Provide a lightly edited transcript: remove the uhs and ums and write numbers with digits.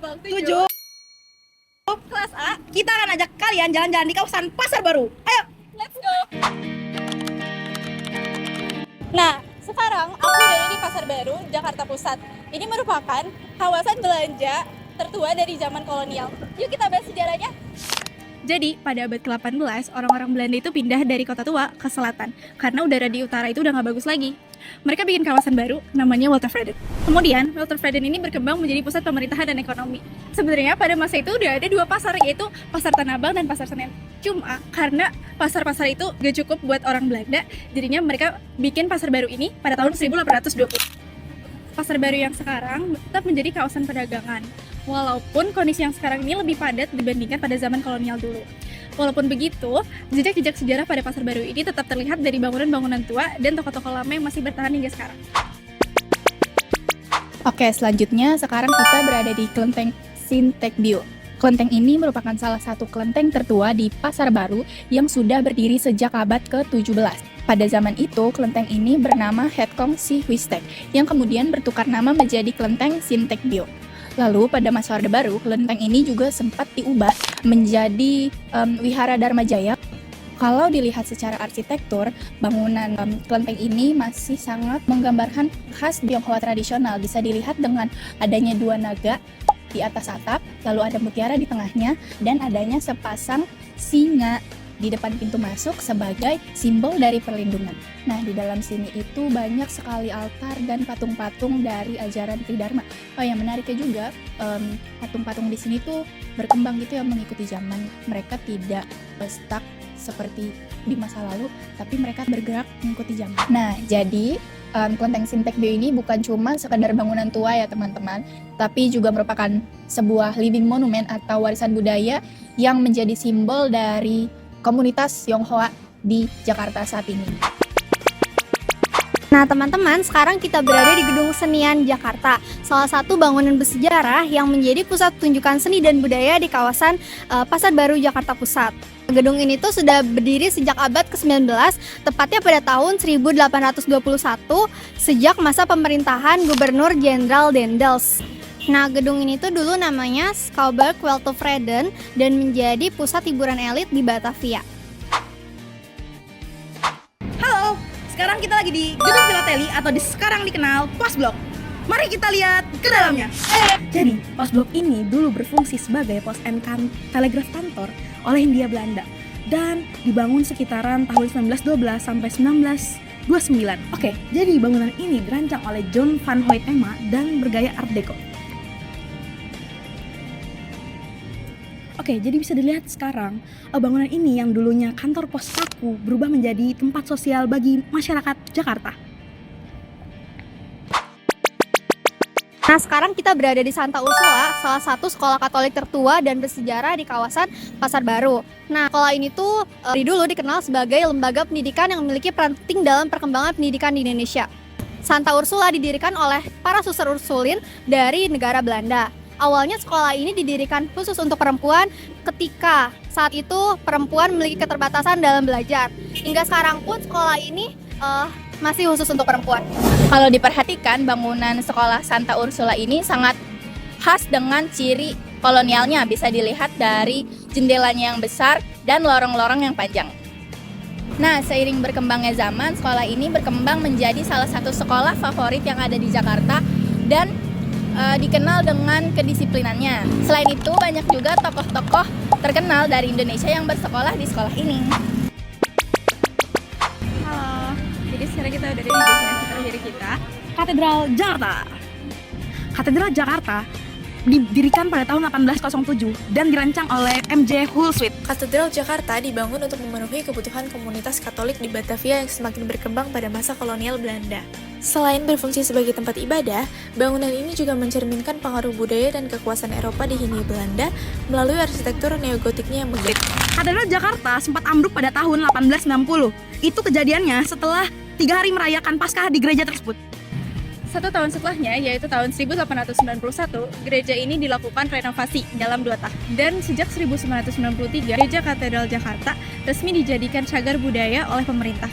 gerbang 7 kelas A. kita akan ajak kalian jalan-jalan di kawasan Pasar Baru. Ayo. Let's go. Nah, sekarang aku berada di Pasar Baru, Jakarta Pusat. Ini merupakan kawasan belanja tertua dari zaman kolonial. Yuk kita bahas sejarahnya. Jadi, pada abad ke-18, orang-orang Belanda itu pindah dari kota tua ke selatan karena udara di utara itu udah nggak bagus lagi. Mereka bikin kawasan baru, namanya Watervreden. Kemudian, Watervreden ini berkembang menjadi pusat pemerintahan dan ekonomi. Sebenarnya pada masa itu udah ada dua pasar, yaitu Pasar Tanah Abang dan Pasar Senen. Cuma, karena pasar-pasar itu gak cukup buat orang Belanda, jadinya mereka bikin pasar baru ini pada tahun 1820. Pasar baru yang sekarang tetap menjadi kawasan perdagangan. Walaupun kondisi yang sekarang ini lebih padat dibandingkan pada zaman kolonial dulu. Walaupun begitu, jejak-jejak sejarah pada Pasar Baru ini tetap terlihat dari bangunan-bangunan tua dan toko-toko lama yang masih bertahan hingga sekarang. Oke, selanjutnya sekarang kita berada di Kelenteng Sintekbio. Kelenteng ini merupakan salah satu kelenteng tertua di Pasar Baru yang sudah berdiri sejak abad ke-17. Pada zaman itu, kelenteng ini bernama Hetkong Si Huistek, yang kemudian bertukar nama menjadi Kelenteng Sintekbio. Lalu pada masa Orde Baru, kelenteng ini juga sempat diubah menjadi Wihara Dharma Jaya. Kalau dilihat secara arsitektur, bangunan kelenteng ini masih sangat menggambarkan khas Tionghoa tradisional. Bisa dilihat dengan adanya dua naga di atas atap, lalu ada mutiara di tengahnya, dan adanya sepasang singa di depan pintu masuk sebagai simbol dari perlindungan. Nah, di dalam sini itu banyak sekali altar dan patung-patung dari ajaran Tridharma. Oh, yang menariknya juga, patung-patung di sini tuh berkembang gitu ya mengikuti zaman. Mereka tidak stuck seperti di masa lalu, tapi mereka bergerak mengikuti zaman. Nah, jadi Kelenteng Sintekbio ini bukan cuma sekedar bangunan tua ya teman-teman, tapi juga merupakan sebuah living monument atau warisan budaya yang menjadi simbol dari komunitas Tionghoa di Jakarta saat ini. Nah teman-teman, sekarang kita berada di Gedung Senian Jakarta, salah satu bangunan bersejarah yang menjadi pusat pertunjukan seni dan budaya di kawasan Pasar Baru, Jakarta Pusat. Gedung ini tuh sudah berdiri sejak abad ke-19, tepatnya pada tahun 1821, sejak masa pemerintahan Gubernur Jenderal Dendels. Nah, gedung ini tuh dulu namanya Schouwburg Watervreden dan menjadi pusat hiburan elit di Batavia. Halo, sekarang kita lagi di Gedung Filateli atau sekarang dikenal Pos Blok. Mari kita lihat ke dalamnya. Jadi, Pos Blok ini dulu berfungsi sebagai pos telegraf kantor oleh Hindia Belanda dan dibangun sekitaran tahun 1912 sampai 1929. Oke, jadi bangunan ini dirancang oleh John van Hoytema dan bergaya Art Deco. Oke, jadi bisa dilihat sekarang bangunan ini yang dulunya kantor pos Paku berubah menjadi tempat sosial bagi masyarakat Jakarta. Nah, sekarang kita berada di Santa Ursula, salah satu sekolah Katolik tertua dan bersejarah di kawasan Pasar Baru. Nah, sekolah ini tuh dari dulu dikenal sebagai lembaga pendidikan yang memiliki peran penting dalam perkembangan pendidikan di Indonesia. Santa Ursula didirikan oleh para suster Ursulin dari negara Belanda. Awalnya sekolah ini didirikan khusus untuk perempuan ketika saat itu perempuan memiliki keterbatasan dalam belajar. Hingga sekarang pun sekolah ini masih khusus untuk perempuan. Kalau diperhatikan, bangunan sekolah Santa Ursula ini sangat khas dengan ciri kolonialnya. Bisa dilihat dari jendelanya yang besar dan lorong-lorong yang panjang. Nah, seiring berkembangnya zaman, sekolah ini berkembang menjadi salah satu sekolah favorit yang ada di Jakarta dan dikenal dengan kedisiplinannya. Selain itu, banyak juga tokoh-tokoh terkenal dari Indonesia yang bersekolah di sekolah ini. Halo, jadi sekarang kita udah ada di destinasi terakhir kita, Katedral Jakarta. Katedral Jakarta didirikan pada tahun 1807 dan dirancang oleh M.J. Hulswit. Katedral Jakarta dibangun untuk memenuhi kebutuhan komunitas Katolik di Batavia yang semakin berkembang pada masa kolonial Belanda. Selain berfungsi sebagai tempat ibadah, bangunan ini juga mencerminkan pengaruh budaya dan kekuasaan Eropa di Hindia Belanda melalui arsitektur neogotiknya yang megah. Katedral Jakarta sempat ambruk pada tahun 1890. Itu kejadiannya setelah 3 hari merayakan Paskah di gereja tersebut. 1 tahun setelahnya, yaitu tahun 1891, gereja ini dilakukan renovasi dalam 2 tahun. Dan sejak 1993, Gereja Katedral Jakarta resmi dijadikan cagar budaya oleh pemerintah.